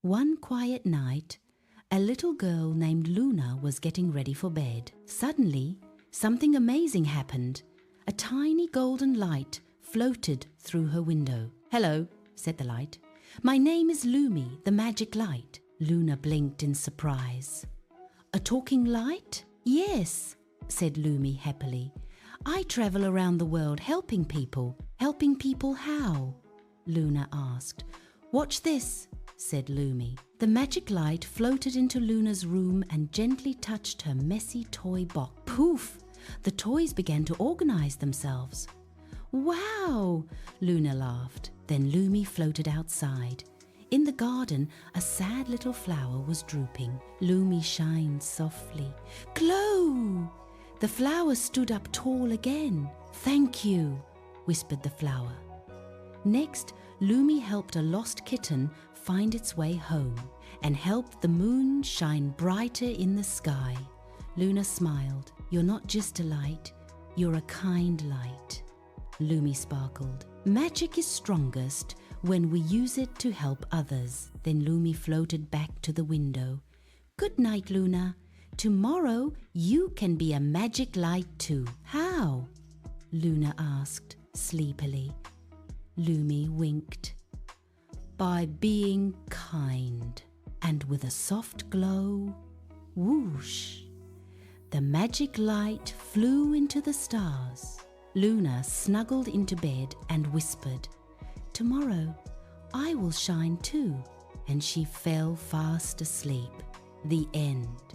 One quiet night, a little girl named Luna was getting ready for bed. Suddenly, something amazing happened. A tiny golden light floated through her window. "Hello," said the light. "My name is Lumi, the magic light." Luna blinked in surprise. "A talking light?" "Yes," said Lumi happily. "I travel around the world helping people." "Helping people how?" Luna asked. "Watch this," said Lumi. The magic light floated into Luna's room and gently touched her messy toy box. Poof! The toys began to organize themselves. "Wow!" Luna laughed. Then Lumi floated outside. In the garden, a sad little flower was drooping. Lumi shined softly. Glow! The flower stood up tall again. "Thank you," whispered the flower. Next, Lumi helped a lost kitten find its way home and helped the moon shine brighter in the sky. Luna smiled. "You're not just a light, you're a kind light." Lumi sparkled. "Magic is strongest when we use it to help others." Then Lumi floated back to the window. "Good night, Luna. Tomorrow you can be a magic light too." "How?" Luna asked sleepily. Lumi winked. "By being kind." And with a soft glow, whoosh, the magic light flew into the stars. Luna snuggled into bed and whispered, "Tomorrow I will shine too." And she fell fast asleep. The end.